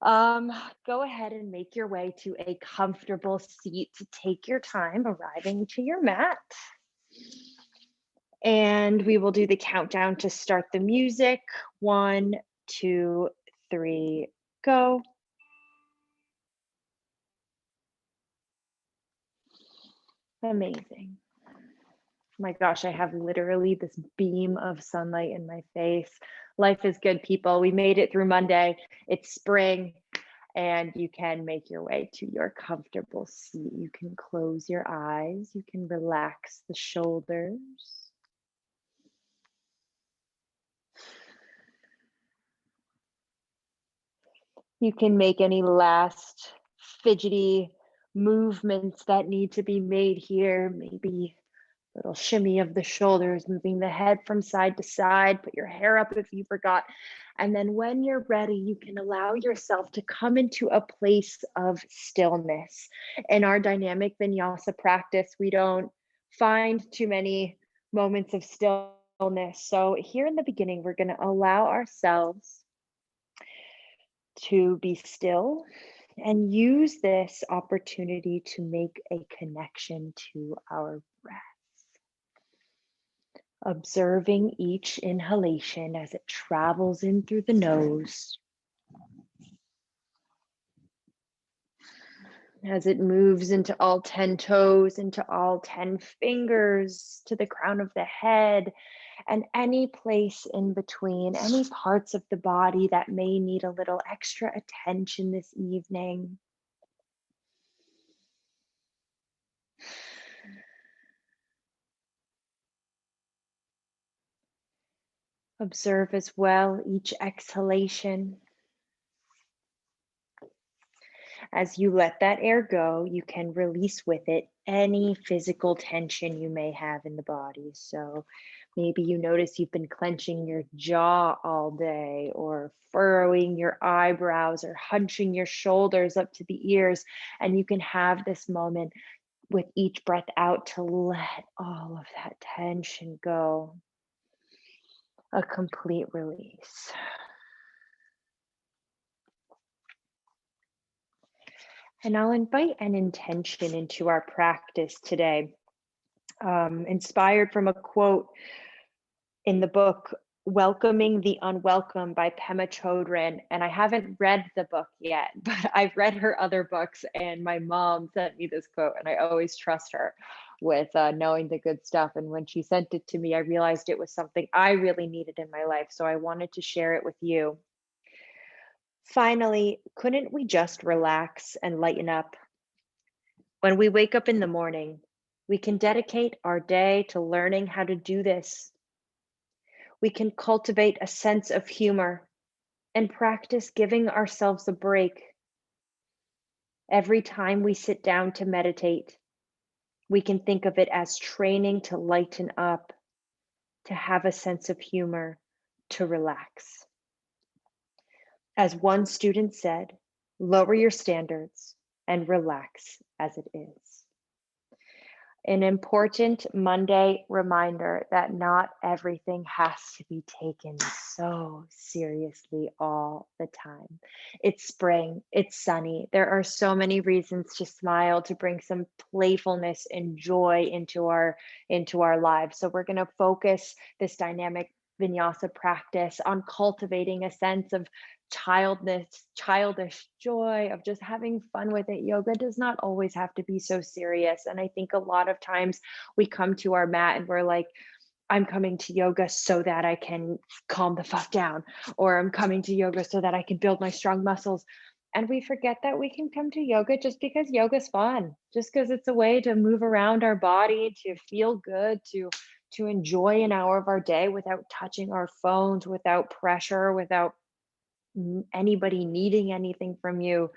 Um, Go ahead and make your way to a comfortable seat to take your time arriving to your mat. And we will do the countdown to start the music. 1, 2, 3, go. Amazing. My gosh, I have literally this beam of sunlight in my face. Life is good, people. We made it through Monday. It's spring, and you can make your way to your comfortable seat. You can close your eyes, you can relax the shoulders. You can make any last fidgety movements that need to be made here. Maybe a little shimmy of the shoulders, moving the head from side to side. Put your hair up if you forgot. And then when you're ready, you can allow yourself to come into a place of stillness. In our dynamic vinyasa practice, we don't find too many moments of stillness. So here in the beginning, we're going to allow ourselves to be still and use this opportunity to make a connection to our breath. Observing each inhalation as it travels in through the nose, as it moves into all 10 toes, into all 10 fingers, to the crown of the head, and any place in between, any parts of the body that may need a little extra attention this evening. Observe as well each exhalation. As you let that air go, you can release with it any physical tension you may have in the body. So maybe you notice you've been clenching your jaw all day, or furrowing your eyebrows, or hunching your shoulders up to the ears. And you can have this moment with each breath out to let all of that tension go. A complete release. And I'll invite an intention into our practice today, inspired from a quote in the book Welcoming the Unwelcome by Pema Chodron. And I haven't read the book yet, but I've read her other books, and my mom sent me this quote, and I always trust her with knowing the good stuff. And when she sent it to me, I realized it was something I really needed in my life. So I wanted to share it with you. Finally, couldn't we just relax and lighten up? When we wake up in the morning, we can dedicate our day to learning how to do this. We can cultivate a sense of humor and practice giving ourselves a break. Every time we sit down to meditate, we can think of it as training to lighten up, to have a sense of humor, to relax. As one student said, lower your standards and relax as it is. An important Monday reminder that not everything has to be taken so seriously all the time. It's spring, it's sunny. There are so many reasons to smile, to bring some playfulness and joy into our lives. So we're going to focus this dynamic vinyasa practice on cultivating a sense of childish joy, of just having fun with it. Yoga does not always have to be so serious. And I think a lot of times we come to our mat and we're like, I'm coming to yoga so that I can calm the fuck down, or I'm coming to yoga so that I can build my strong muscles. And we forget that we can come to yoga just because yoga's fun, just because it's a way to move around our body, to feel good, to enjoy an hour of our day without touching our phones, without pressure, without anybody needing anything from you.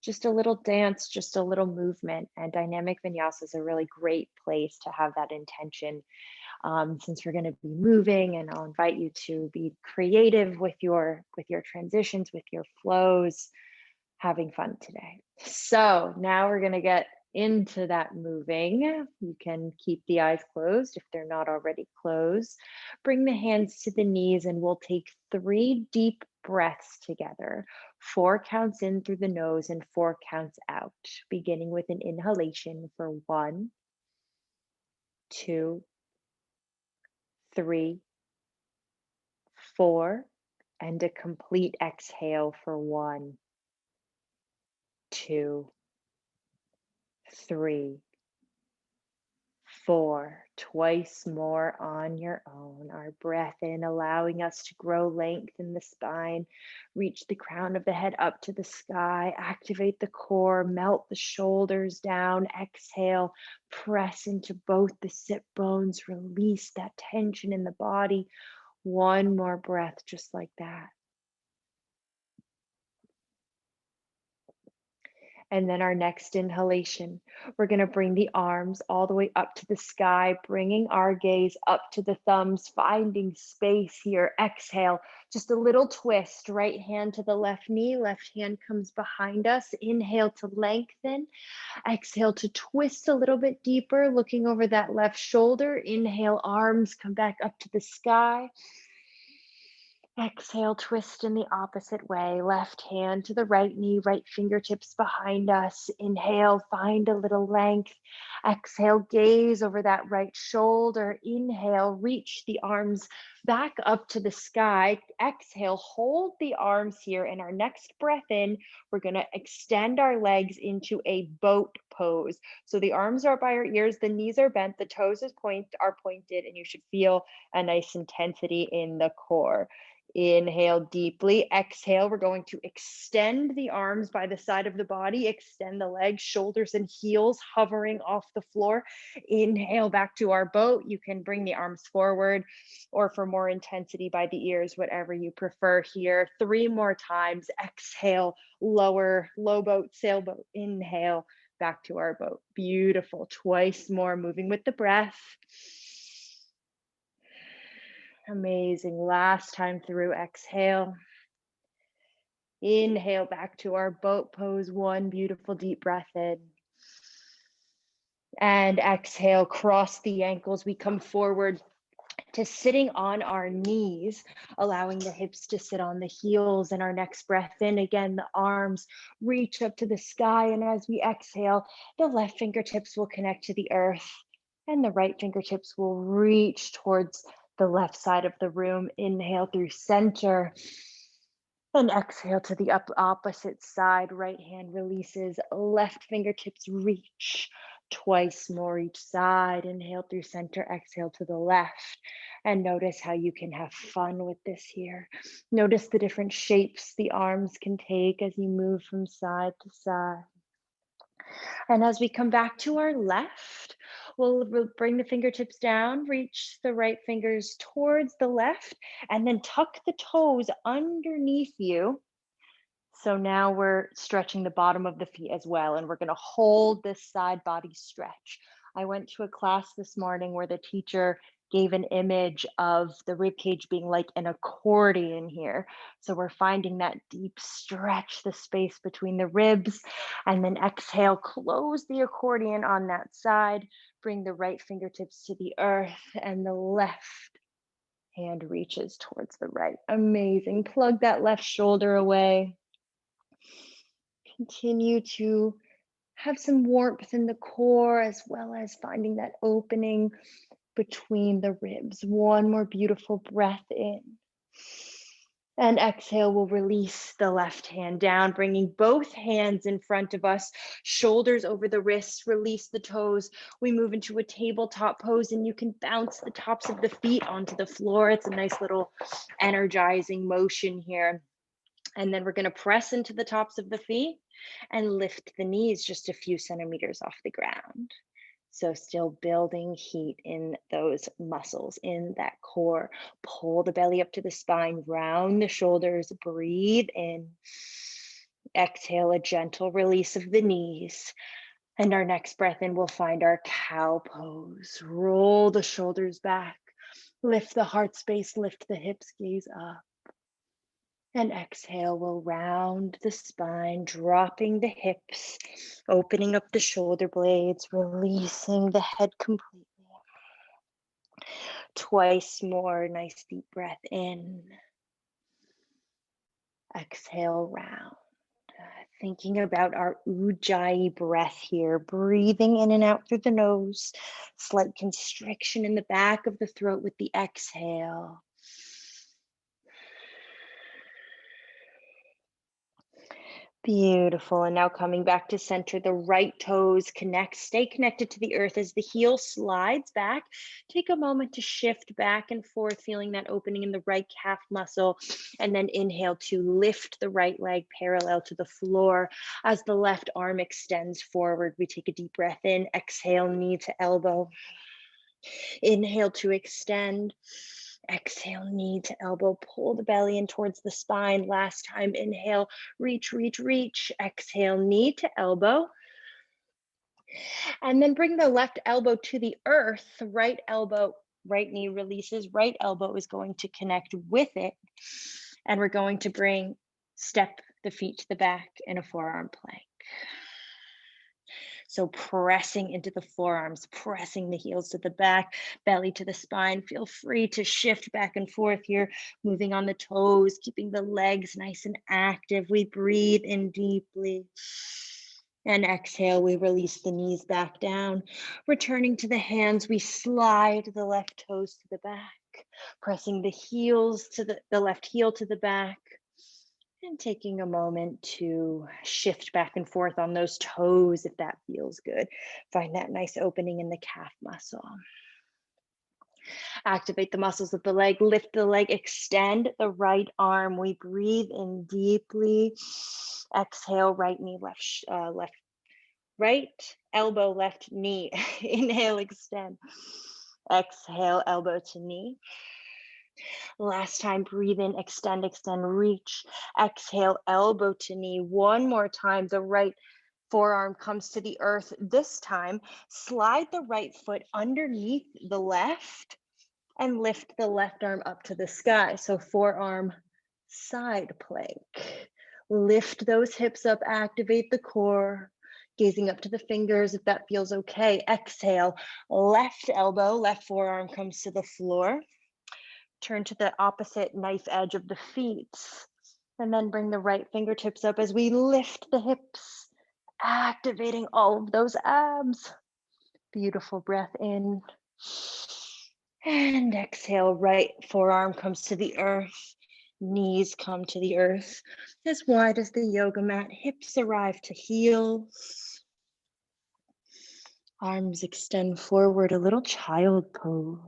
Just a little dance, just a little movement. And dynamic vinyasa is a really great place to have that intention, since we're going to be moving. And I'll invite you to be creative with your transitions, with your flows, having fun today. So now we're going to get into that moving. You can keep the eyes closed if they're not already closed. Bring the hands to the knees, and we'll take 3 deep breaths together. 4 counts in through the nose and 4 counts out, beginning with an inhalation for 1, 2, 3, 4, and a complete exhale for 1, 2, 3, 4. Twice more on your own. Our breath in, allowing us to grow length in the spine, reach the crown of the head up to the sky, activate the core, melt the shoulders down. Exhale, press into both the sit bones, release that tension in the body. One more breath, just like that. And then our next inhalation, we're going to bring the arms all the way up to the sky, bringing our gaze up to the thumbs, finding space here. Exhale, just a little twist, right hand to the left knee, left hand comes behind us. Inhale to lengthen. Exhale to twist a little bit deeper, looking over that left shoulder. Inhale, arms come back up to the sky. Exhale, twist in the opposite way. Left hand to the right knee, right fingertips behind us. Inhale, find a little length. Exhale, gaze over that right shoulder. Inhale, reach the arms back up to the sky. Exhale, hold the arms here. And our next breath in, we're going to extend our legs into a boat pose. So the arms are by our ears, the knees are bent, the toes are pointed, and you should feel a nice intensity in the core. Inhale deeply. Exhale, we're going to extend the arms by the side of the body, extend the legs, shoulders and heels hovering off the floor. Inhale back to our boat. You can bring the arms forward or for more intensity by the ears, whatever you prefer here. 3 more times. Exhale, lower, low boat, sailboat. Inhale, back to our boat. Beautiful. Twice more, moving with the breath. Amazing. Last time through, exhale. Inhale back to our boat pose. 1 beautiful deep breath in. And exhale, cross the ankles. We come forward to sitting on our knees, allowing the hips to sit on the heels. And our next breath in, again, the arms reach up to the sky. And as we exhale, the left fingertips will connect to the earth and the right fingertips will reach towards the left side of the room. Inhale through center and exhale to the opposite side. Right hand releases, left fingertips reach. Twice more each side. Inhale through center, exhale to the left. And notice how you can have fun with this here. Notice the different shapes the arms can take as you move from side to side. And as we come back to our left, we'll bring the fingertips down, reach the right fingers towards the left, and then tuck the toes underneath you. So now we're stretching the bottom of the feet as well, and we're going to hold this side body stretch. I went to a class this morning where the teacher gave an image of the rib cage being like an accordion here. So we're finding that deep stretch, the space between the ribs, and then exhale, close the accordion on that side, bring the right fingertips to the earth, and the left hand reaches towards the right. Amazing. Plug that left shoulder away. Continue to have some warmth in the core as well as finding that opening between the ribs. 1 more beautiful breath in. And exhale, we'll release the left hand down, bringing both hands in front of us, shoulders over the wrists, release the toes. We move into a tabletop pose and you can bounce the tops of the feet onto the floor. It's a nice little energizing motion here. And then we're going to press into the tops of the feet and lift the knees just a few centimeters off the ground. So still building heat in those muscles, in that core. Pull the belly up to the spine, round the shoulders, breathe in. Exhale, a gentle release of the knees. And our next breath in, we'll find our cow pose. Roll the shoulders back, lift the heart space, lift the hips, gaze up. And exhale, we'll round the spine, dropping the hips, opening up the shoulder blades, releasing the head completely. Twice more, nice deep breath in. Exhale, round. Thinking about our Ujjayi breath here, breathing in and out through the nose, slight constriction in the back of the throat with the exhale. Beautiful. And now coming back to center, the right toes connect, stay connected to the earth as the heel slides back. Take a moment to shift back and forth, feeling that opening in the right calf muscle. And then inhale to lift the right leg parallel to the floor as the left arm extends forward. We take a deep breath in, exhale, knee to elbow. Inhale to extend. Exhale, knee to elbow, pull the belly in towards the spine. Last time, inhale, reach, reach, reach. Exhale, knee to elbow. And then bring the left elbow to the earth. Right elbow, right knee releases. Right elbow is going to connect with it. And we're going to step the feet to the back in a forearm plank. So pressing into the forearms, pressing the heels to the back, belly to the spine. Feel free to shift back and forth here, moving on the toes, keeping the legs nice and active. We breathe in deeply. And exhale, we release the knees back down. Returning to the hands, we slide the left toes to the back, pressing the heels to the left heel to the back. And taking a moment to shift back and forth on those toes if that feels good. Find that nice opening in the calf muscle. Activate the muscles of the leg, lift the leg, extend the right arm. We breathe in deeply. Exhale, right knee, right elbow, left knee. Inhale, extend. Exhale, elbow to knee. Last time, breathe in, extend, reach. Exhale, elbow to knee. One more time, the right forearm comes to the earth. This time, slide the right foot underneath the left and lift the left arm up to the sky. So forearm side plank. Lift those hips up, activate the core. Gazing up to the fingers if that feels okay. Exhale, left elbow, left forearm comes to the floor. Turn to the opposite knife edge of the feet, and then bring the right fingertips up as we lift the hips, activating all of those abs. Beautiful breath in. And exhale, right forearm comes to the earth. Knees come to the earth as wide as the yoga mat. Hips arrive to heels. Arms extend forward, a little child pose.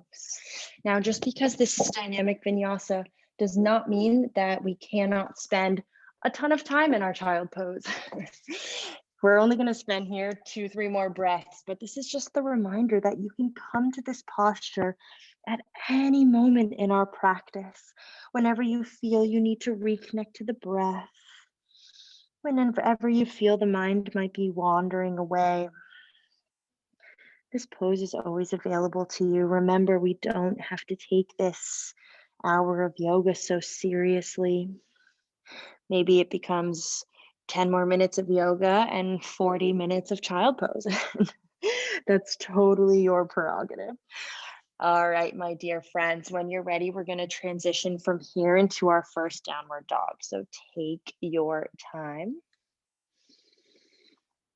Now, just because this is dynamic vinyasa does not mean that we cannot spend a ton of time in our child pose. We're only going to spend here 2-3 more breaths, but this is just the reminder that you can come to this posture at any moment in our practice, whenever you feel you need to reconnect to the breath, whenever you feel the mind might be wandering away. This pose is always available to you. Remember, we don't have to take this hour of yoga so seriously. Maybe it becomes 10 more minutes of yoga and 40 minutes of child pose. That's totally your prerogative. All right, my dear friends, when you're ready, we're going to transition from here into our first downward dog. So take your time.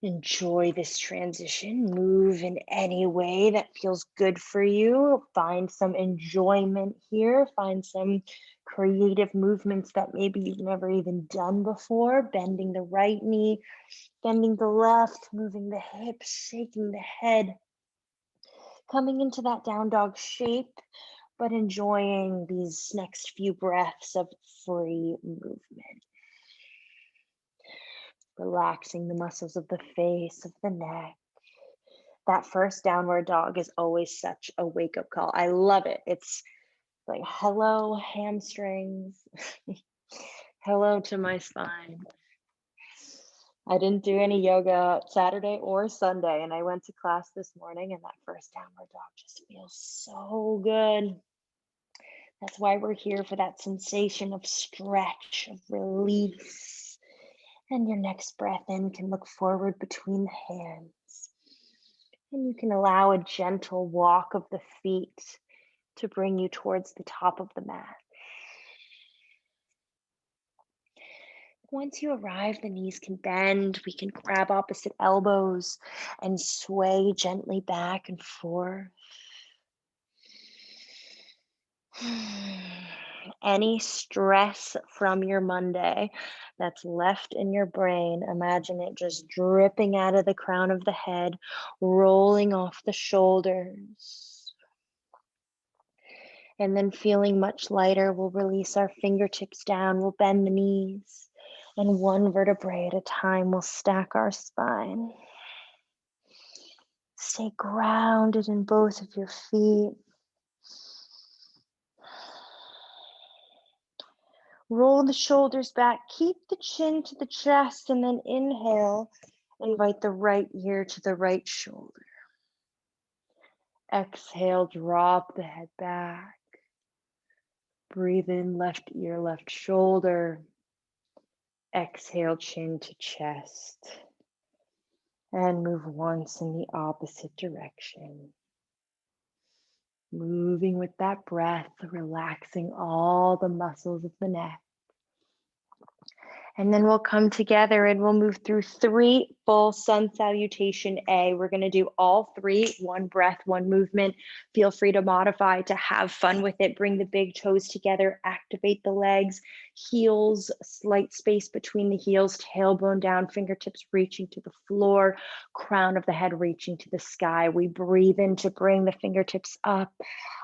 Enjoy this transition. Move in any way that feels good for you. Find some enjoyment here. Find some creative movements that maybe you've never even done before. Bending the right knee, bending the left, moving the hips, shaking the head. Coming into that down dog shape, but enjoying these next few breaths of free movement. Relaxing the muscles of the face, of the neck. That first downward dog is always such a wake-up call. I love it. It's like, hello, hamstrings. Hello to my spine. I didn't do any yoga Saturday or Sunday, and I went to class this morning, and that first downward dog just feels so good. That's why we're here, for that sensation of stretch, of release. And your next breath in can look forward between the hands. And you can allow a gentle walk of the feet to bring you towards the top of the mat. Once you arrive, the knees can bend. We can grab opposite elbows and sway gently back and forth. Any stress from your Monday that's left in your brain, imagine it just dripping out of the crown of the head, rolling off the shoulders. And then feeling much lighter, we'll release our fingertips down, we'll bend the knees, and one vertebrae at a time, we'll stack our spine. Stay grounded in both of your feet. Roll the shoulders back, keep the chin to the chest, and then inhale, invite the right ear to the right shoulder. Exhale, drop the head back. Breathe in, left ear, left shoulder. Exhale, chin to chest. And move once in the opposite direction. Moving with that breath, relaxing all the muscles of the neck. And then we'll come together and we'll move through 3 full sun salutation A. We're going to do all 3, one breath, one movement. Feel free to modify, to have fun with it. Bring the big toes together, activate the legs, heels, slight space between the heels, tailbone down, fingertips reaching to the floor, crown of the head reaching to the sky. We breathe in to bring the fingertips up.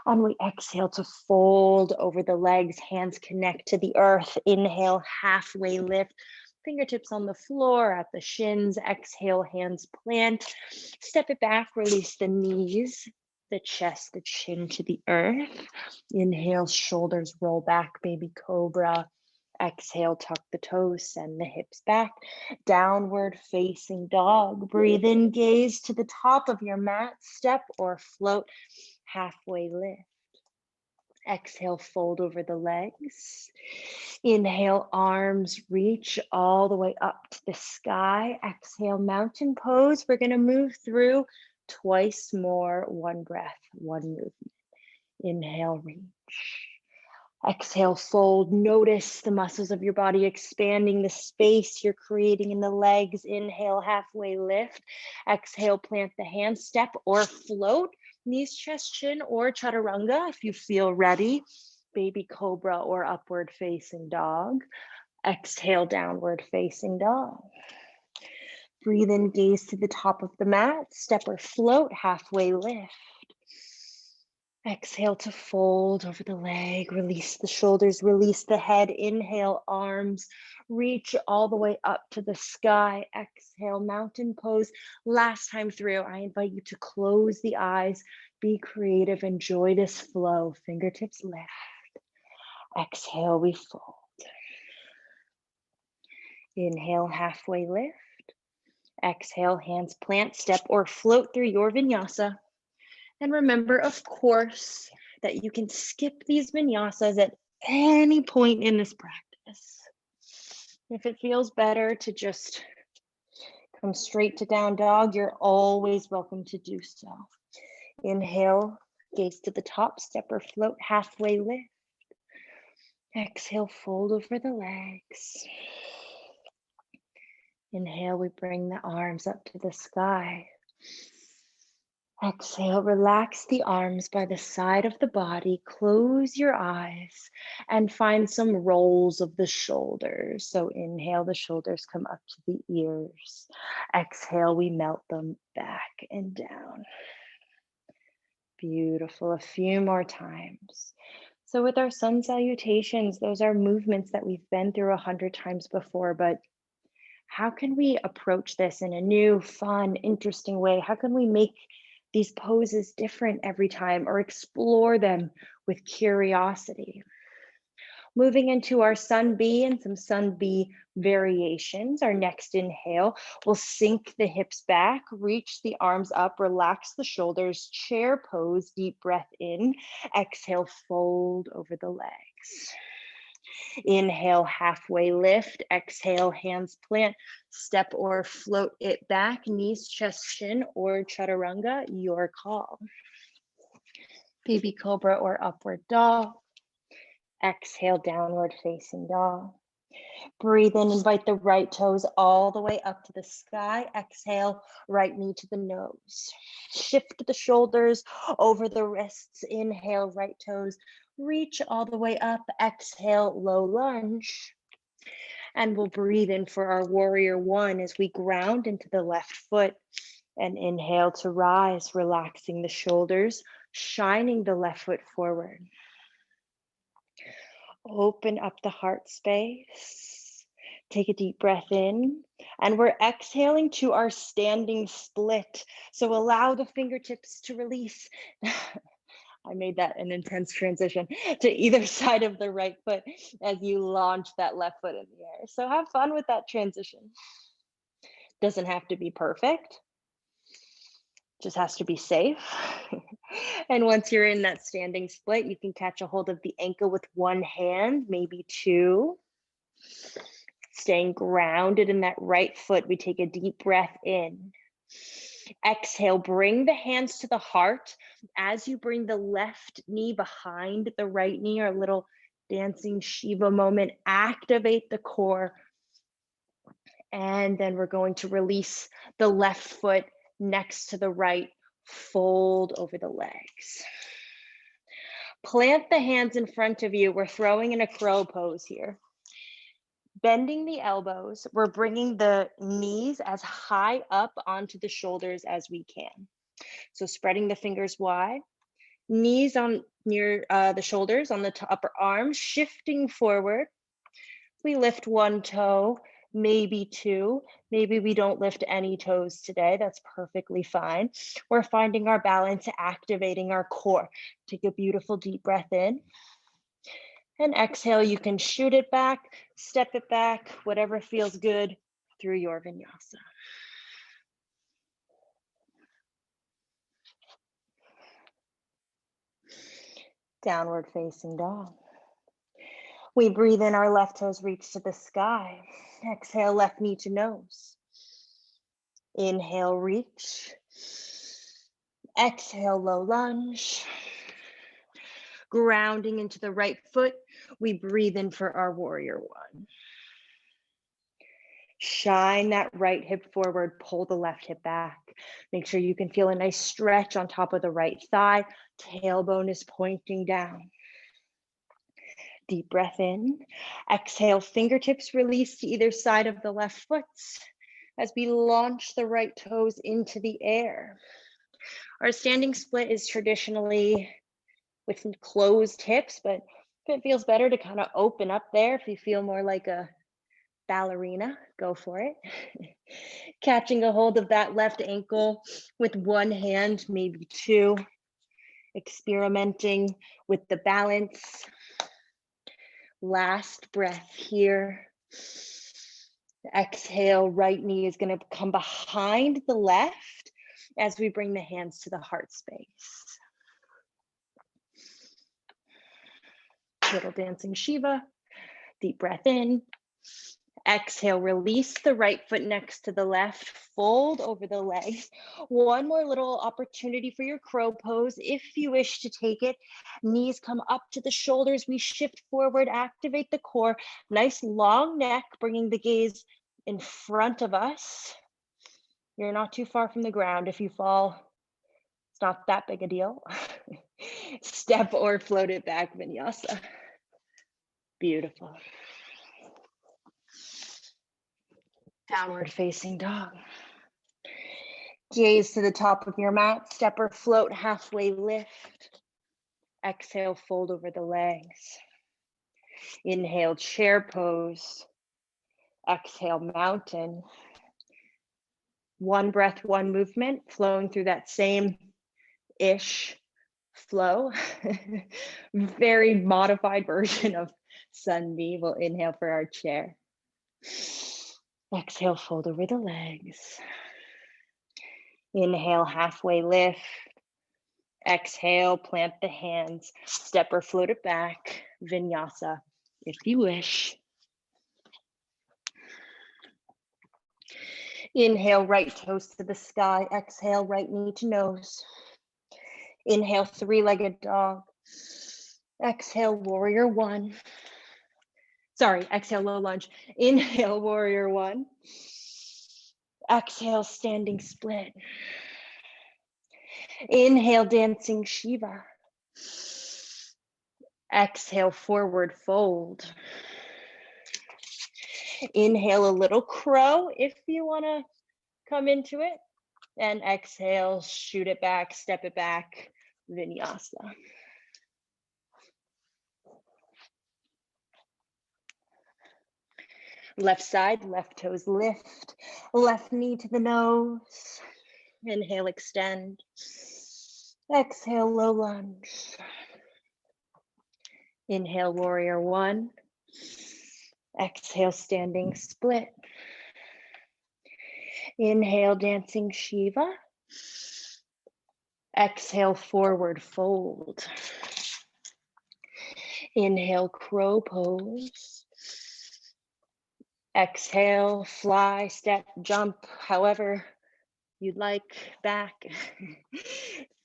And we exhale to fold over the legs, hands connect to the earth. Inhale, halfway lift, fingertips on the floor at the shins. Exhale, hands plant. Step it back, release the knees, the chest, the chin to the earth. Inhale, shoulders roll back, baby cobra. Exhale, tuck the toes, send the hips back. Downward facing dog. Breathe in, gaze to the top of your mat. Step or float. Halfway lift. Exhale, fold over the legs. Inhale, arms reach all the way up to the sky. Exhale, mountain pose. We're going to move through twice more. One breath, one movement. Inhale, reach. Exhale, fold. Notice the muscles of your body expanding, the space you're creating in the legs. Inhale, halfway lift. Exhale, plant the hands, step or float. Knees, chest, chin, or chaturanga if you feel ready. Baby cobra or upward facing dog. Exhale, downward facing dog. Breathe in, gaze to the top of the mat. Step or float, halfway lift. Exhale to fold over the leg, release the shoulders, release the head. Inhale, arms reach all the way up to the sky. Exhale, mountain pose. Last time through, I invite you to close the eyes, be creative, enjoy this flow. Fingertips lift. Exhale, we fold. Inhale, halfway lift. Exhale, hands plant, step or float through your vinyasa. And remember, of course, that you can skip these vinyasas at any point in this practice. If it feels better to just come straight to down dog, you're always welcome to do so. Inhale, gaze to the top, step or float, halfway lift. Exhale, fold over the legs. Inhale, we bring the arms up to the sky. Exhale, relax the arms by the side of the body, close your eyes, and find some rolls of the shoulders. So inhale, the shoulders come up to the ears. Exhale, we melt them back and down. Beautiful, a few more times. So with our sun salutations, those are movements that we've been through 100 times before, but how can we approach this in a new, fun, interesting way? How can we make these poses different every time or explore them with curiosity? Moving into our sun B and some sun B variations. Our next inhale, we'll sink the hips back, reach the arms up, relax the shoulders, chair pose, deep breath in. Exhale, fold over the legs. Inhale, halfway lift. Exhale, hands plant, step or float it back, knees, chest, chin, or chaturanga, your call. Baby cobra or upward dog. Exhale, downward facing dog. Breathe in, invite the right toes all the way up to the sky. Exhale, right knee to the nose. Shift the shoulders over the wrists. Inhale, right toes, reach all the way up. Exhale, low lunge. And we'll breathe in for our warrior one as we ground into the left foot. And inhale to rise, relaxing the shoulders, shining the left foot forward. Open up the heart space. Take a deep breath in. And we're exhaling to our standing split. So allow the fingertips to release. I made that an intense transition to either side of the right foot as you launch that left foot in the air. So have fun with that transition. Doesn't have to be perfect. Just has to be safe. And once you're in that standing split, you can catch a hold of the ankle with one hand, maybe two. Staying grounded in that right foot, we take a deep breath in. Exhale, bring the hands to the heart. As you bring the left knee behind the right knee, our little dancing Shiva moment, activate the core. And then we're going to release the left foot next to the right, fold over the legs. Plant the hands in front of you. We're throwing in a crow pose here. Bending the elbows, we're bringing the knees as high up onto the shoulders as we can. So spreading the fingers wide, knees on near the shoulders on the upper arms, shifting forward. We lift one toe, maybe two. Maybe we don't lift any toes today. That's perfectly fine. We're finding our balance, activating our core. Take a beautiful deep breath in. And exhale, you can shoot it back, step it back, whatever feels good through your vinyasa. Downward facing dog. We breathe in, our left toes reach to the sky. Exhale, left knee to nose. Inhale, reach. Exhale, low lunge. Grounding into the right foot, we breathe in for our warrior one. Shine that right hip forward, pull the left hip back. Make sure you can feel a nice stretch on top of the right thigh. Tailbone is pointing down. Deep breath in. Exhale, fingertips release to either side of the left foot as we launch the right toes into the air. Our standing split is traditionally with closed hips, but if it feels better to kind of open up there, if you feel more like a ballerina, go for it. Catching a hold of that left ankle with one hand, maybe two. Experimenting with the balance. Last breath here. Exhale, right knee is going to come behind the left as we bring the hands to the heart space. Little dancing Shiva. Deep breath in. Exhale, release the right foot next to the left, fold over the legs. One more little opportunity for your crow pose if you wish to take it. Knees come up to the shoulders. We shift forward, activate the core. Nice long neck, bringing the gaze in front of us. You're not too far from the ground. If you fall, it's not that big a deal. Step or float it back, vinyasa. Beautiful. Downward facing dog. Gaze to the top of your mat, step or float, halfway lift. Exhale, fold over the legs. Inhale, chair pose. Exhale, mountain. One breath, one movement, flowing through that same-ish flow. Very modified version of Sun B. We'll inhale for our chair. Exhale, fold over the legs. Inhale, halfway lift. Exhale, plant the hands, step or float it back, vinyasa, if you wish. Inhale, right toes to the sky. Exhale, right knee to nose. Inhale, three-legged dog. Exhale, warrior one. Sorry, exhale, low lunge. Inhale, warrior one. Exhale, standing split. Inhale, dancing Shiva. Exhale, forward fold. Inhale, a little crow if you want to come into it. And exhale, shoot it back, step it back, Vinyasa. Left side, left toes lift, left knee to the nose. Inhale, extend. Exhale, low lunge. Inhale, warrior one. Exhale, standing split. Inhale, dancing Shiva. Exhale, forward fold. Inhale, crow pose. Exhale, fly, step, jump, however you'd like, back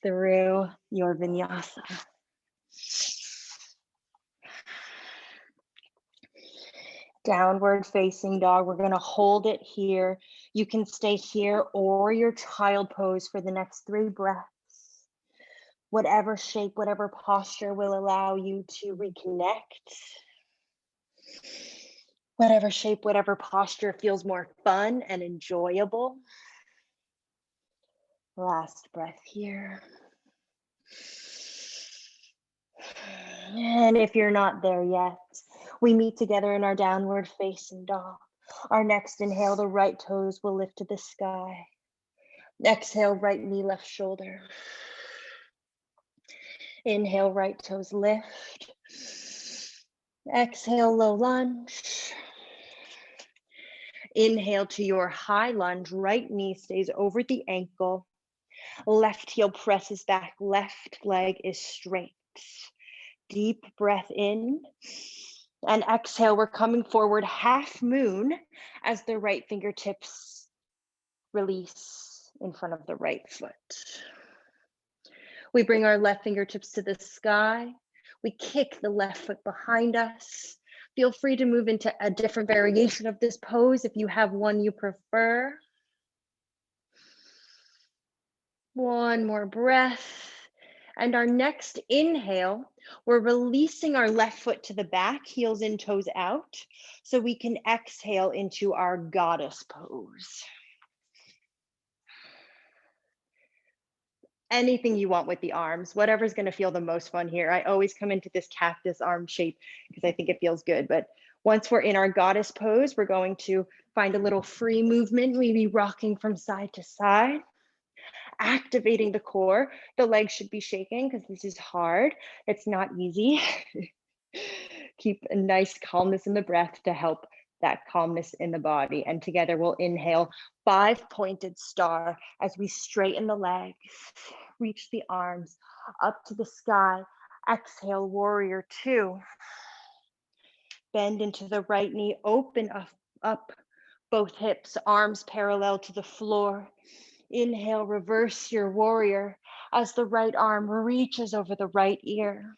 through your vinyasa. Downward facing dog. We're going to hold it here. You can stay here or your child pose for the next 3 breaths. Whatever shape, whatever posture will allow you to reconnect. Whatever shape, whatever posture feels more fun and enjoyable. Last breath here. And if you're not there yet, we meet together in our downward facing dog. Our next inhale, the right toes will lift to the sky. Exhale, right knee, left shoulder. Inhale, right toes lift. Exhale, low lunge. Inhale to your high lunge, right knee stays over the ankle. Left heel presses back, left leg is straight. Deep breath in. And exhale, we're coming forward half moon as the right fingertips release in front of the right foot. We bring our left fingertips to the sky. We kick the left foot behind us. Feel free to move into a different variation of this pose if you have one you prefer. One more breath. And our next inhale, we're releasing our left foot to the back, heels in, toes out, so we can exhale into our goddess pose. Anything you want with the arms, whatever's going to feel the most fun here. I always come into this cactus arm shape because I think it feels good. But once we're in our goddess pose, we're going to find a little free movement, maybe rocking from side to side, activating the core. The legs should be shaking because this is hard. It's not easy. Keep a nice calmness in the breath to help that calmness in the body. And together we'll inhale 5-pointed star as we straighten the legs, reach the arms up to the sky. Exhale, warrior two. Bend into the right knee, open up both hips, arms parallel to the floor. Inhale, reverse your warrior as the right arm reaches over the right ear.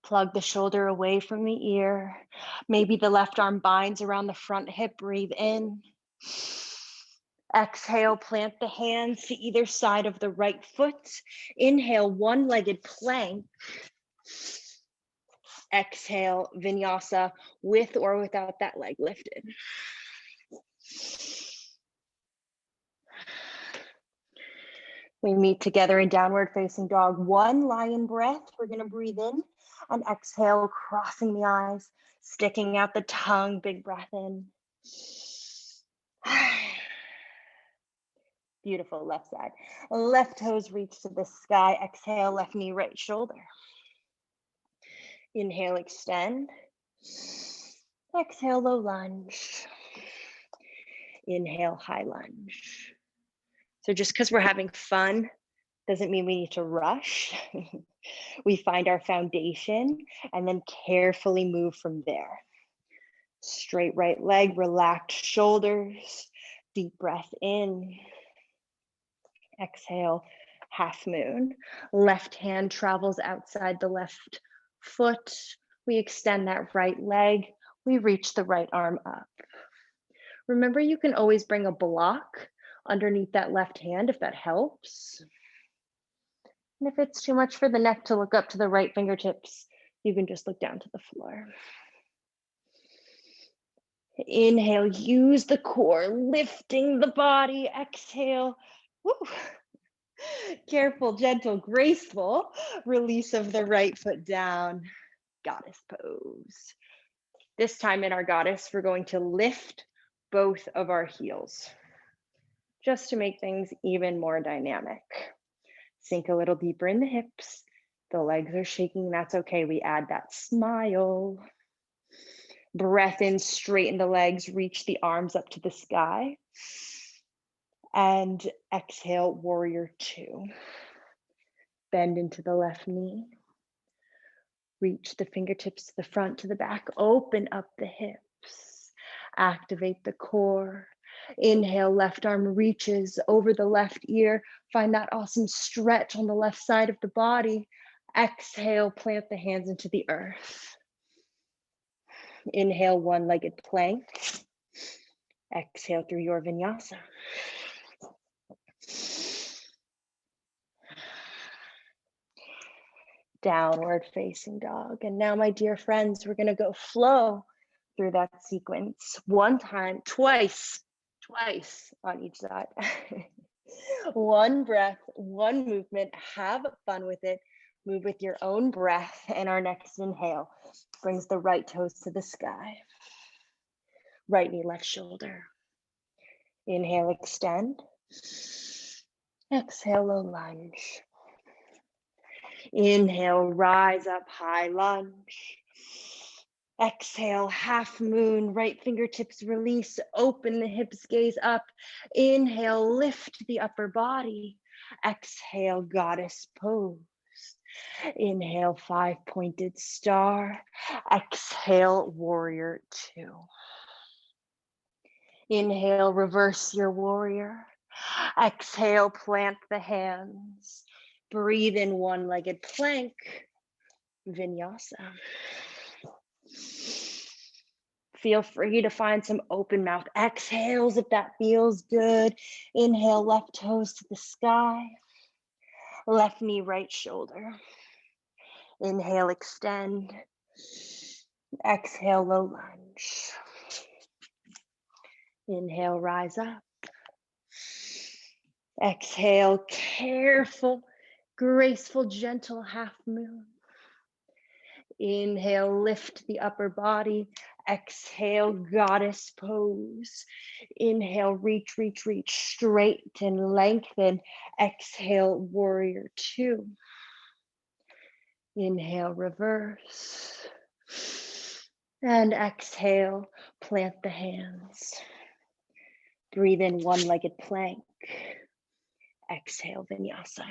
Plug the shoulder away from the ear. Maybe the left arm binds around the front hip. Breathe in. Exhale, plant the hands to either side of the right foot. Inhale, one-legged plank. Exhale, vinyasa with or without that leg lifted. We meet together in downward facing dog. One lion breath. We're going to breathe in and exhale, crossing the eyes, sticking out the tongue. Big breath in. Beautiful. Left side. Left toes reach to the sky. Exhale, left knee, right shoulder. Inhale, extend. Exhale, low lunge. Inhale, high lunge. So just because we're having fun doesn't mean we need to rush. We find our foundation and then carefully move from there. Straight right leg, relaxed shoulders, deep breath in. Exhale, half moon. Left hand travels outside the left foot. We extend that right leg. We reach the right arm up. Remember, you can always bring a block underneath that left hand if that helps. And if it's too much for the neck to look up to the right fingertips, you can just look down to the floor. Inhale, use the core, lifting the body. Exhale. Woo. Careful, gentle, graceful release of the right foot down. Goddess pose. This time in our goddess, we're going to lift both of our heels just to make things even more dynamic. Sink a little deeper in the hips. The legs are shaking, that's okay. We add that smile. Breath in, straighten the legs, reach the arms up to the sky. And exhale, warrior two. Bend into the left knee. Reach the fingertips to the front, to the back. Open up the hips. Activate the core. Inhale, left arm reaches over the left ear. Find that awesome stretch on the left side of the body. Exhale, plant the hands into the earth. Inhale, one-legged plank. Exhale through your vinyasa. Downward facing dog. And now, my dear friends, we're going to go flow through that sequence. One time, twice on each side. One breath, one movement. Have fun with it. Move with your own breath. And our next inhale brings the right toes to the sky. Right knee, left shoulder. Inhale, extend. Exhale, low lunge. Inhale, rise up, high lunge. Exhale, half moon, right fingertips release, open the hips, gaze up. Inhale, lift the upper body. Exhale, goddess pose. Inhale, five-pointed star. Exhale, warrior two. Inhale, reverse your warrior. Exhale, plant the hands. Breathe in, one-legged plank, vinyasa. Feel free to find some open mouth exhales if that feels good. Inhale, left toes to the sky. Left knee, right shoulder. Inhale, extend. Exhale, low lunge. Inhale, rise up. Exhale, careful, graceful, gentle half moon. Inhale, lift the upper body. Exhale, goddess pose. Inhale, reach, reach, reach, straighten, lengthen. Exhale, warrior two. Inhale, reverse. And exhale, plant the hands. Breathe in, one-legged plank. Exhale, vinyasa.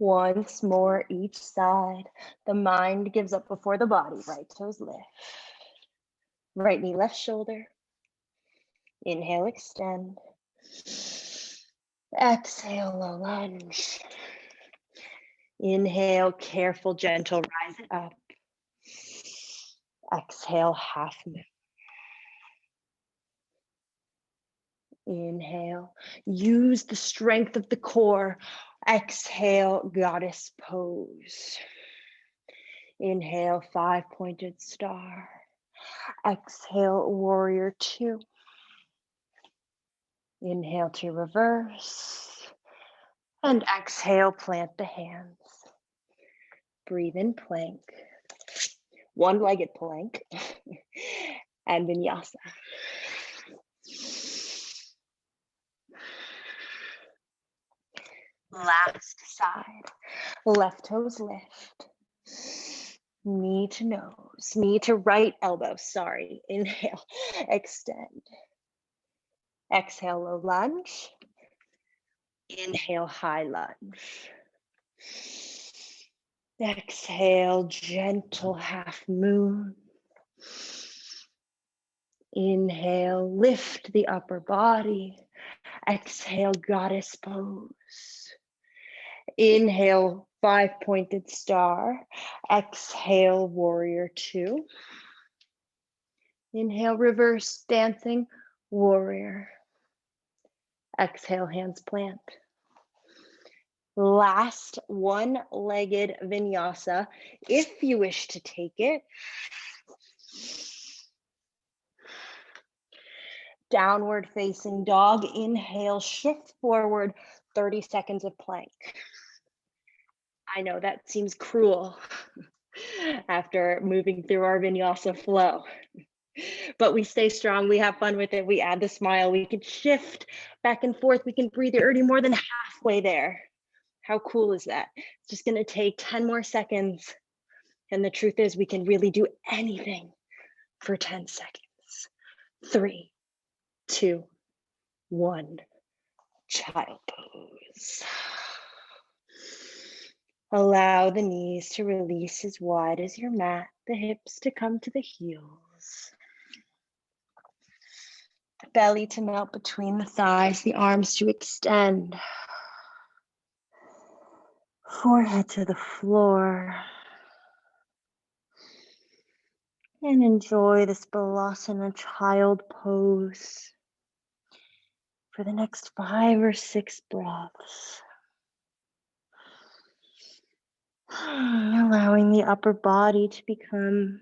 Once more, each side. The mind gives up before the body. Right toes lift. Right knee, left shoulder. Inhale, extend. Exhale, low lunge. Inhale, careful, gentle, rise it up. Exhale, half moon. Inhale, use the strength of the core. Exhale, goddess pose. Inhale, five-pointed star. Exhale, warrior two. Inhale to reverse. And exhale, plant the hands. Breathe in, plank. One-legged plank. And vinyasa. Last side. Left toes lift. Knee to nose. Knee to right elbow. Sorry. Inhale. Extend. Exhale, low lunge. Inhale, high lunge. Exhale, gentle half moon. Inhale, lift the upper body. Exhale, goddess pose. Inhale, 5-pointed star. Exhale, warrior 2. Inhale, reverse dancing warrior. Exhale, hands plant. Last one-legged vinyasa, if you wish to take it. Downward facing dog. Inhale, shift forward, 30 seconds of plank. I know that seems cruel after moving through our vinyasa flow, but we stay strong, we have fun with it, we add the smile, we can shift back and forth, we can breathe. You're already more than halfway there. How cool is that? It's just gonna take 10 more seconds. And the truth is we can really do anything for 10 seconds. 3, 2, 1, child pose. Allow the knees to release as wide as your mat, the hips to come to the heels. The belly to melt between the thighs, the arms to extend. Forehead to the floor. And enjoy this Balasana child pose for the next 5 or 6 breaths. Allowing the upper body to become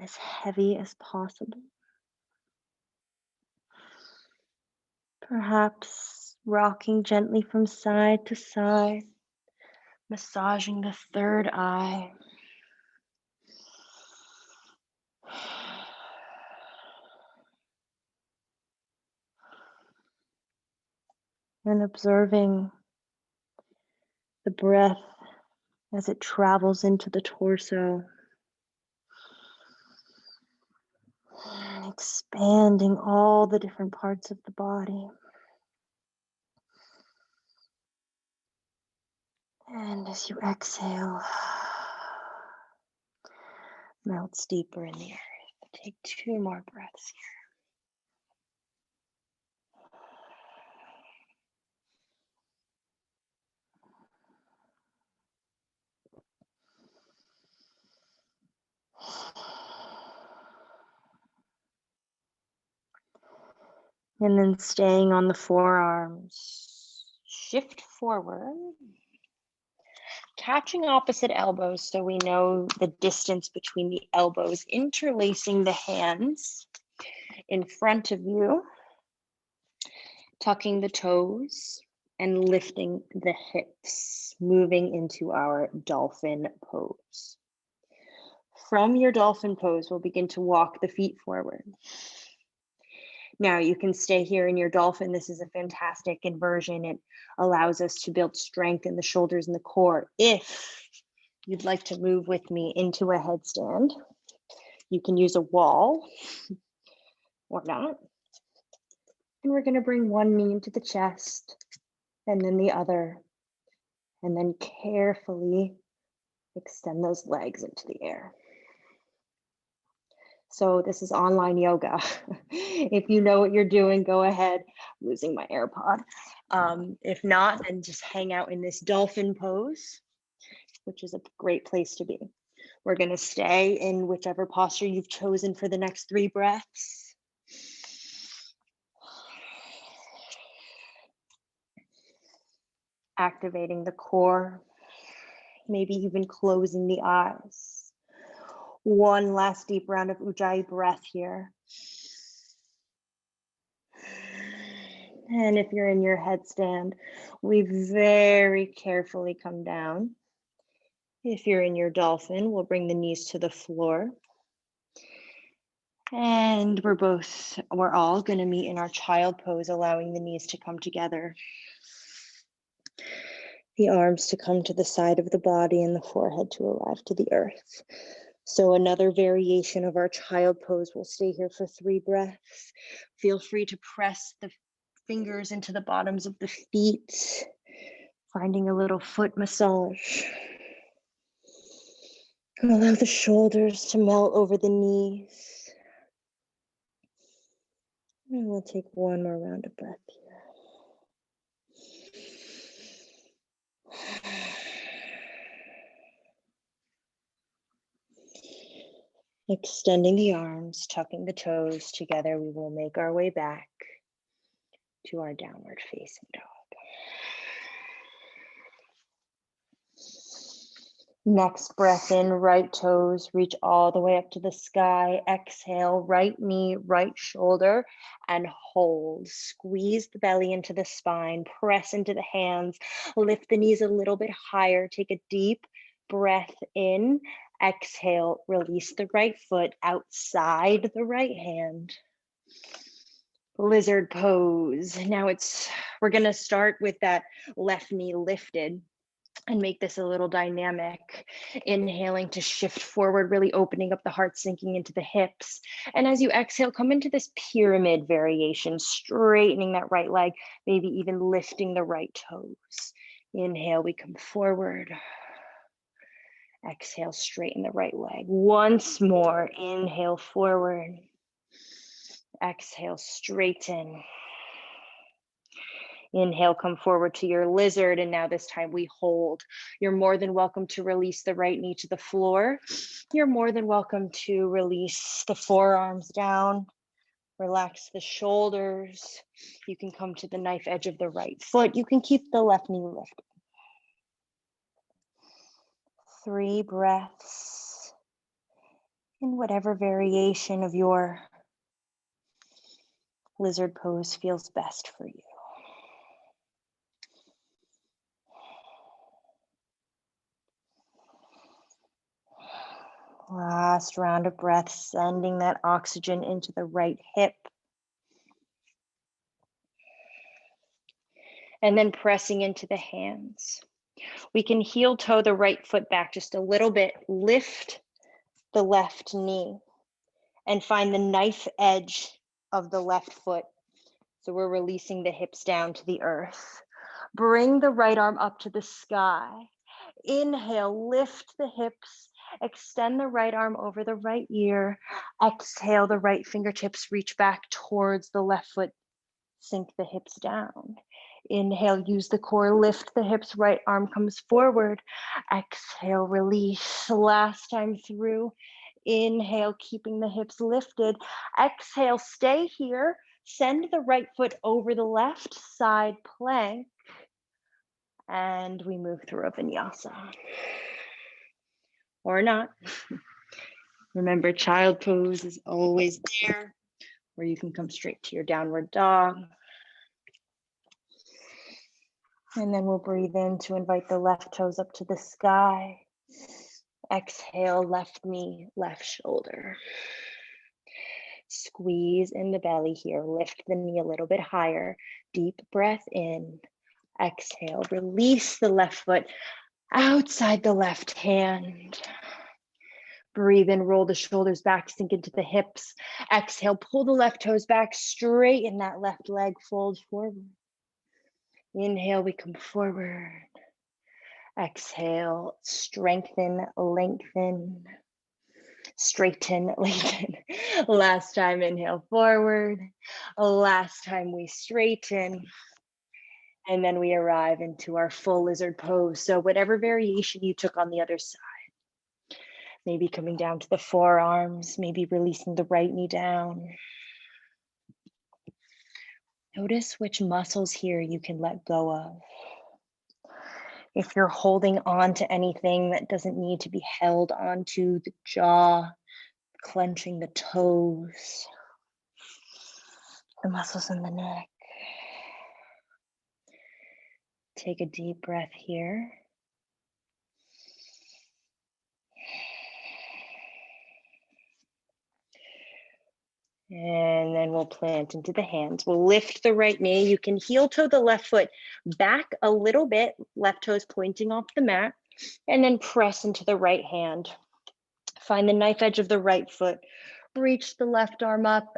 as heavy as possible. Perhaps rocking gently from side to side, massaging the third eye. And observing the breath as it travels into the torso. And expanding all the different parts of the body. And as you exhale, melts deeper in the earth. Take 2 more breaths here. And then staying on the forearms, shift forward. Catching opposite elbows so we know the distance between the elbows, interlacing the hands in front of you, tucking the toes and lifting the hips, moving into our dolphin pose. From your dolphin pose, we'll begin to walk the feet forward. Now you can stay here in your dolphin. This is a fantastic inversion. It allows us to build strength in the shoulders and the core. If you'd like to move with me into a headstand, you can use a wall or not. And we're going to bring one knee into the chest and then the other, and then carefully extend those legs into the air. So this is online yoga. If you know what you're doing, go ahead. I'm losing my AirPod. If not, then just hang out in this dolphin pose, which is a great place to be. We're going to stay in whichever posture you've chosen for the next 3 breaths. Activating the core, maybe even closing the eyes. One last deep round of Ujjayi breath here. And if you're in your headstand, we very carefully come down. If you're in your dolphin, we'll bring the knees to the floor. And we're all going to meet in our child pose, allowing the knees to come together. The arms to come to the side of the body and the forehead to arrive to the earth. So another variation of our child pose. We'll stay here for 3 breaths. Feel free to press the fingers into the bottoms of the feet, finding a little foot massage. Allow the shoulders to melt over the knees. And we'll take one more round of breath here. Extending the arms, tucking the toes together, we will make our way back to our downward facing dog. Next breath in, right toes reach all the way up to the sky. Exhale, right knee, right shoulder, and hold. Squeeze the belly into the spine, press into the hands, lift the knees a little bit higher. Take a deep breath in. Exhale, release the right foot outside the right hand. Lizard pose. Now we're gonna start with that left knee lifted and make this a little dynamic. Inhaling to shift forward, really opening up the heart, sinking into the hips. And as you exhale, come into this pyramid variation, straightening that right leg, maybe even lifting the right toes. Inhale, we come forward. Exhale, straighten the right leg. Once more, inhale forward. Exhale, straighten. Inhale, come forward to your lizard, and now this time we hold. You're more than welcome to release the right knee to the floor. You're more than welcome to release the forearms down. Relax the shoulders. You can come to the knife edge of the right foot. You can keep the left knee lifted. 3 breaths in whatever variation of your lizard pose feels best for you. Last round of breath, sending that oxygen into the right hip. And then pressing into the hands. We can heel toe the right foot back just a little bit, lift the left knee, and find the knife edge of the left foot. So we're releasing the hips down to the earth. Bring the right arm up to the sky. Inhale, lift the hips. Extend the right arm over the right ear. Exhale, the right fingertips reach back towards the left foot. Sink the hips down. Inhale, use the core, lift the hips, right arm comes forward. Exhale, release. Last time through. Inhale, keeping the hips lifted. Exhale, stay here. Send the right foot over the left side plank. And we move through a vinyasa. Or not. Remember, child pose is always there, or you can come straight to your downward dog. And then we'll breathe in to invite the left toes up to the sky. Exhale, left knee, left shoulder. Squeeze in the belly here. Lift the knee a little bit higher. Deep breath in. Exhale, release the left foot outside the left hand. Breathe in, roll the shoulders back, sink into the hips. Exhale, pull the left toes back, straighten that left leg, fold forward. Inhale, we come forward. Exhale, strengthen, lengthen, straighten, lengthen. Last time, inhale forward. Last time we straighten. And then we arrive into our full lizard pose. So whatever variation you took on the other side, maybe coming down to the forearms, maybe releasing the right knee down. Notice which muscles here you can let go of. If you're holding on to anything that doesn't need to be held onto, the jaw, clenching the toes, the muscles in the neck. Take a deep breath here. And then we'll plant into the hands. We'll lift the right knee. You can heel toe the left foot back a little bit, left toes pointing off the mat, and then press into the right hand. Find the knife edge of the right foot. Reach the left arm up.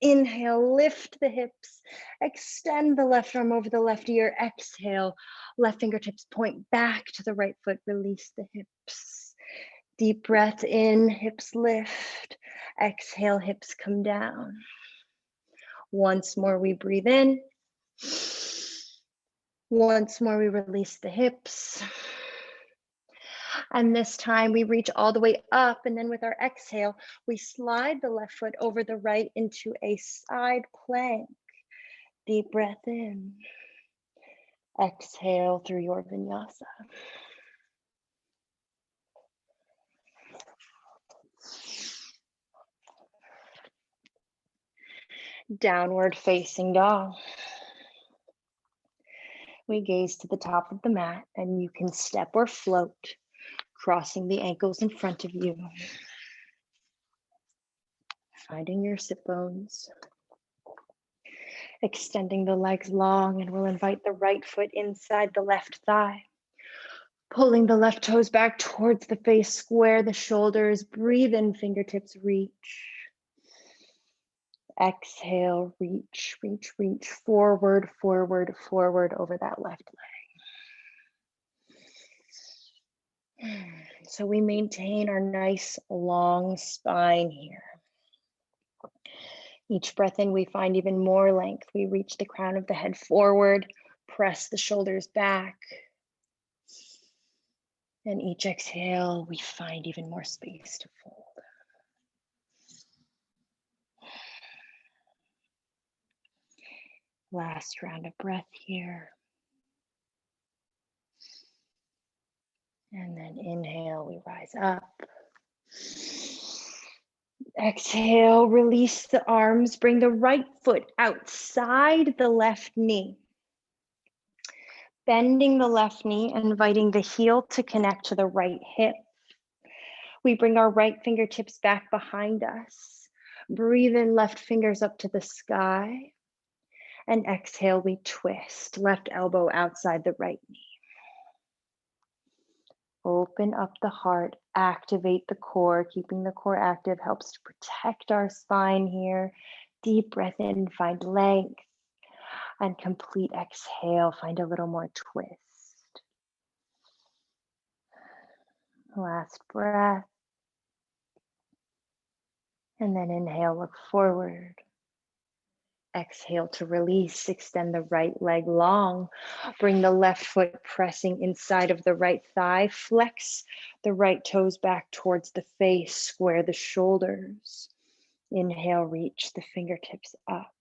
Inhale, lift the hips. Extend the left arm over the left ear. Exhale, left fingertips point back to the right foot. Release the hips. Deep breath in, hips lift. Exhale, hips come down. Once more, we breathe in. Once more, we release the hips. And this time we reach all the way up, and then with our exhale, we slide the left foot over the right into a side plank. Deep breath in. Exhale through your vinyasa. Downward facing dog. We gaze to the top of the mat, and you can step or float, crossing the ankles in front of you. Finding your sit bones. Extending the legs long, and we'll invite the right foot inside the left thigh. Pulling the left toes back towards the face, square the shoulders, breathe in, fingertips reach. Exhale, reach, reach, reach, forward, forward, forward over that left leg. So we maintain our nice long spine here. Each breath in, we find even more length. We reach the crown of the head forward, press the shoulders back. And each exhale, we find even more space to fold. Last round of breath here. And then inhale, we rise up. Exhale, release the arms, bring the right foot outside the left knee. Bending the left knee, inviting the heel to connect to the right hip. We bring our right fingertips back behind us. Breathe in, left fingers up to the sky. And exhale, we twist, left elbow outside the right knee. Open up the heart, activate the core. Keeping the core active helps to protect our spine here. Deep breath in, find length. And complete exhale, find a little more twist. Last breath. And then inhale, look forward. Exhale to release, extend the right leg long. Bring the left foot pressing inside of the right thigh. Flex the right toes back towards the face. Square the shoulders. Inhale, reach the fingertips up.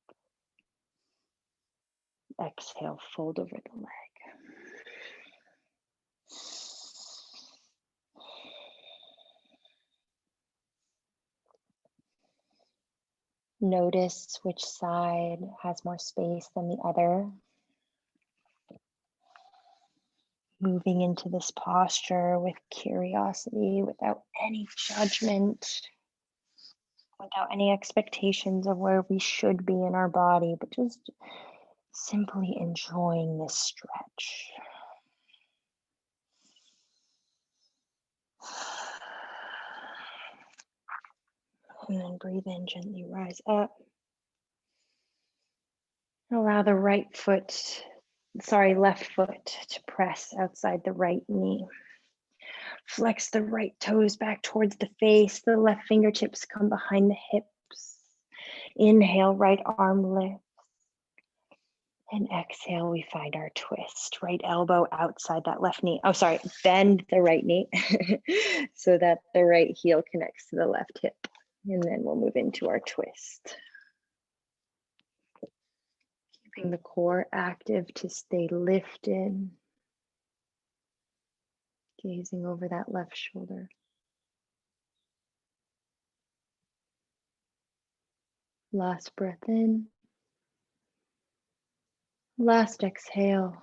Exhale, fold over the leg. Notice which side has more space than the other. Moving into this posture with curiosity, without any judgment, without any expectations of where we should be in our body, but just simply enjoying this stretch. And then breathe in, gently rise up. Allow the left foot to press outside the right knee. Flex the right toes back towards the face. The left fingertips come behind the hips. Inhale, right arm lifts. And exhale, we find our twist. Right elbow outside that left knee. Oh, sorry, bend the right knee so that the right heel connects to the left hip. And then we'll move into our twist. Keeping the core active to stay lifted. Gazing over that left shoulder. Last breath in. Last exhale.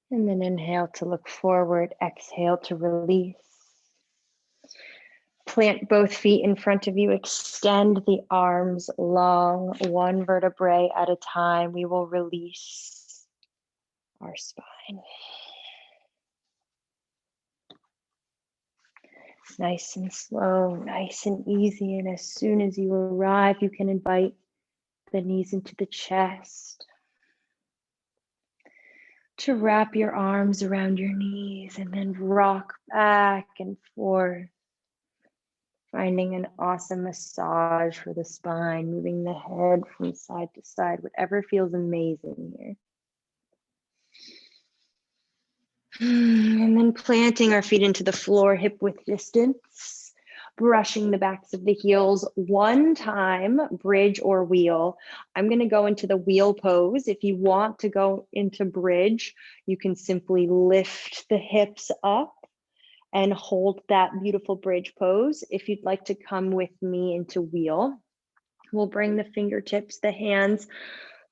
And then inhale to look forward, exhale to release. Plant both feet in front of you, extend the arms long, one vertebrae at a time. We will release our spine. Nice and slow, nice and easy. And as soon as you arrive, you can invite the knees into the chest. To wrap your arms around your knees and then rock back and forth. Finding an awesome massage for the spine, moving the head from side to side, whatever feels amazing here. And then planting our feet into the floor, hip width distance, brushing the backs of the heels one time, bridge or wheel. I'm going to go into the wheel pose. If you want to go into bridge, you can simply lift the hips up and hold that beautiful bridge pose. If you'd like to come with me into wheel, we'll bring the fingertips, the hands,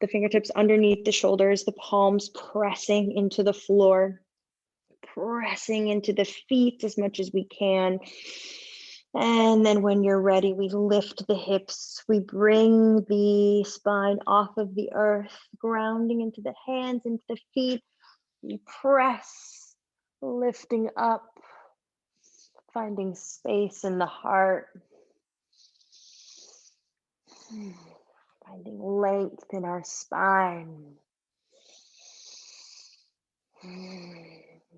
the fingertips underneath the shoulders, the palms pressing into the floor, pressing into the feet as much as we can. And then when you're ready, we lift the hips. We bring the spine off of the earth, grounding into the hands, into the feet. We press, lifting up, finding space in the heart. Finding length in our spine.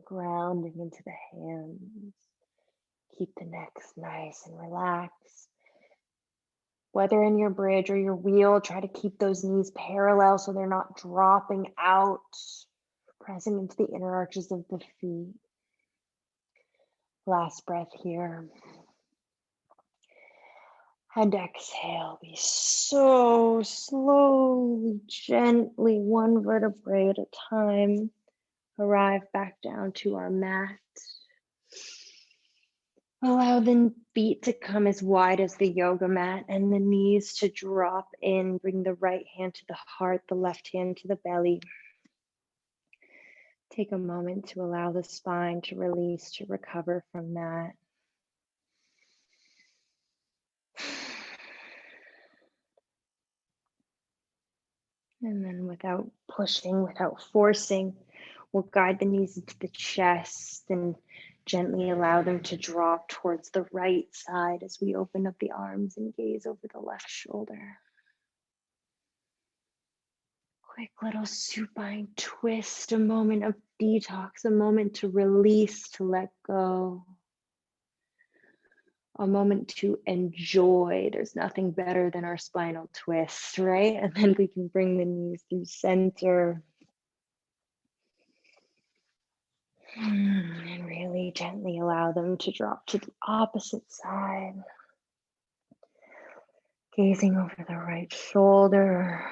Grounding into the hands. Keep the neck nice and relaxed. Whether in your bridge or your wheel, try to keep those knees parallel so they're not dropping out. Pressing into the inner arches of the feet. Last breath here. And exhale, we so slowly, gently, one vertebrae at a time, arrive back down to our mat. Allow the feet to come as wide as the yoga mat and the knees to drop in. Bring the right hand to the heart, the left hand to the belly. Take a moment to allow the spine to release, to recover from that. And then without pushing, without forcing, we'll guide the knees into the chest and gently allow them to drop towards the right side as we open up the arms and gaze over the left shoulder. Quick little supine twist, a moment of detox, a moment to release, to let go. A moment to enjoy. There's nothing better than our spinal twist, right? And then we can bring the knees through center. And really gently allow them to drop to the opposite side. Gazing over the right shoulder.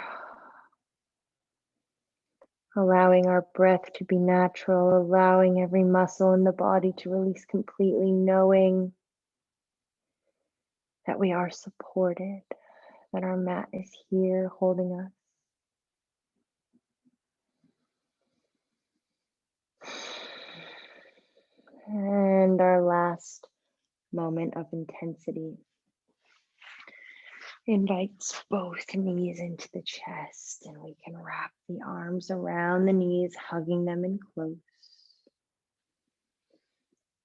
Allowing our breath to be natural, allowing every muscle in the body to release completely, knowing that we are supported, that our mat is here holding us. And our last moment of intensity invites both knees into the chest, and we can wrap the arms around the knees, hugging them in close.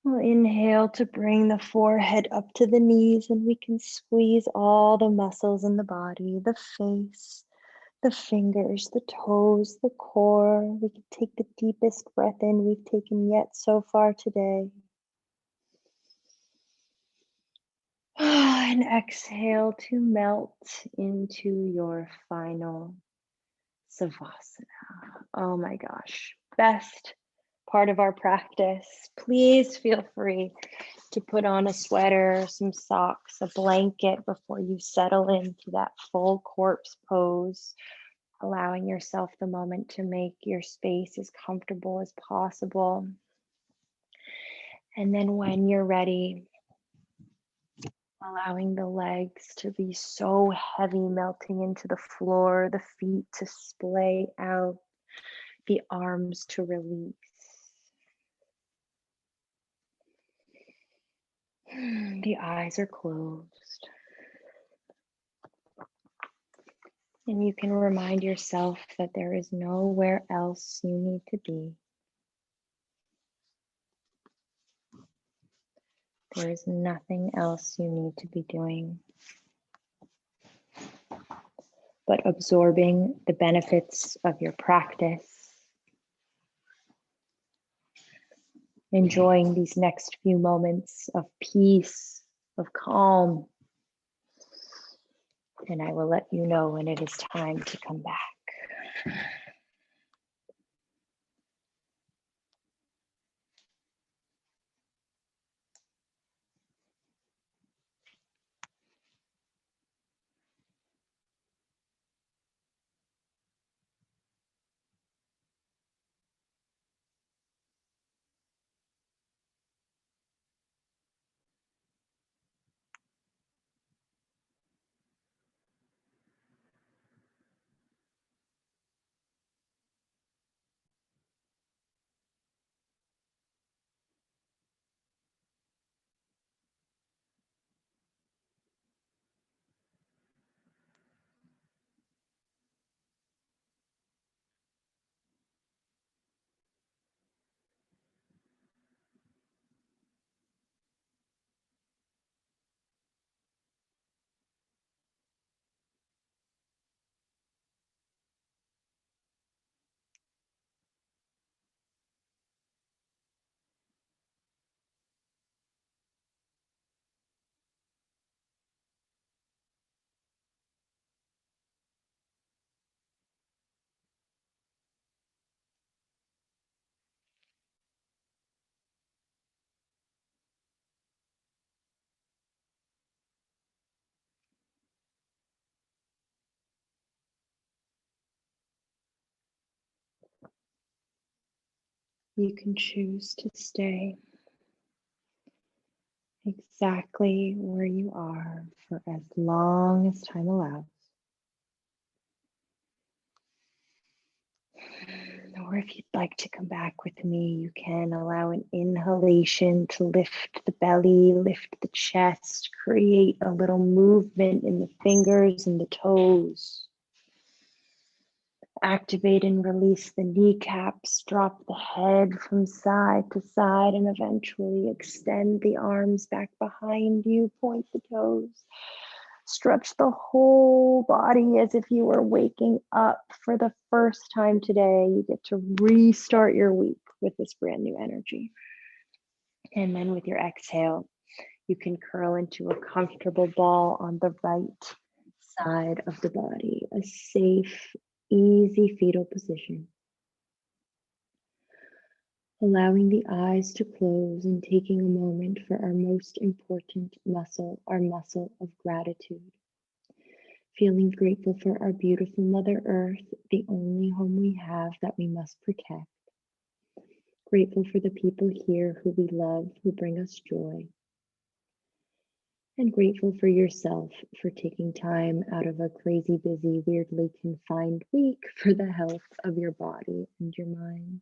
We'll inhale to bring the forehead up to the knees, and we can squeeze all the muscles in the body, the face, the fingers, the toes, the core. We can take the deepest breath in we've taken yet so far today. And exhale to melt into your final Savasana. Oh my gosh, best part of our practice. Please feel free to put on a sweater, some socks, a blanket before you settle into that full corpse pose, allowing yourself the moment to make your space as comfortable as possible. And then when you're ready, allowing the legs to be so heavy, melting into the floor, the feet to splay out, the arms to release. The eyes are closed. And you can remind yourself that there is nowhere else you need to be. There is nothing else you need to be doing but absorbing the benefits of your practice, enjoying these next few moments of peace, of calm. And I will let you know when it is time to come back. You can choose to stay exactly where you are for as long as time allows. Or if you'd like to come back with me, you can allow an inhalation to lift the belly, lift the chest, create a little movement in the fingers and the toes. Activate and release the kneecaps, drop the head from side to side, and eventually extend the arms back behind you, point the toes. Stretch the whole body as if you were waking up for the first time today. You get to restart your week with this brand new energy. And then with your exhale, you can curl into a comfortable ball on the right side of the body, a safe, easy fetal position. Allowing the eyes to close and taking a moment for our most important muscle, our muscle of gratitude. Feeling grateful for our beautiful Mother Earth, the only home we have that we must protect. Grateful for the people here who we love, who bring us joy. And grateful for yourself for taking time out of a crazy, busy, weirdly confined week for the health of your body and your mind.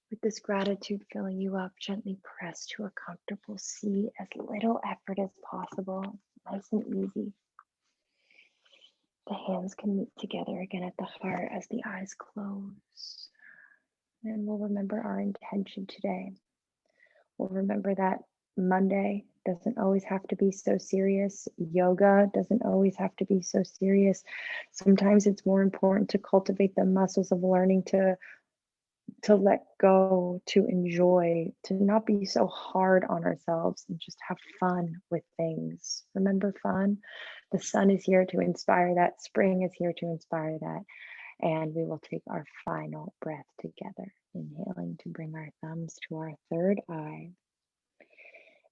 With this gratitude filling you up, gently press to a comfortable seat, as little effort as possible, nice and easy. The hands can meet together again at the heart as the eyes close. And we'll remember our intention today. We'll remember that Monday doesn't always have to be so serious. Yoga doesn't always have to be so serious. Sometimes it's more important to cultivate the muscles of learning to let go, to enjoy, to not be so hard on ourselves and just have fun with things. Remember fun? The sun is here to inspire that. Spring is here to inspire that. And we will take our final breath together, inhaling to bring our thumbs to our third eye.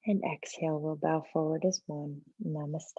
And exhale, we'll bow forward as one. Namaste.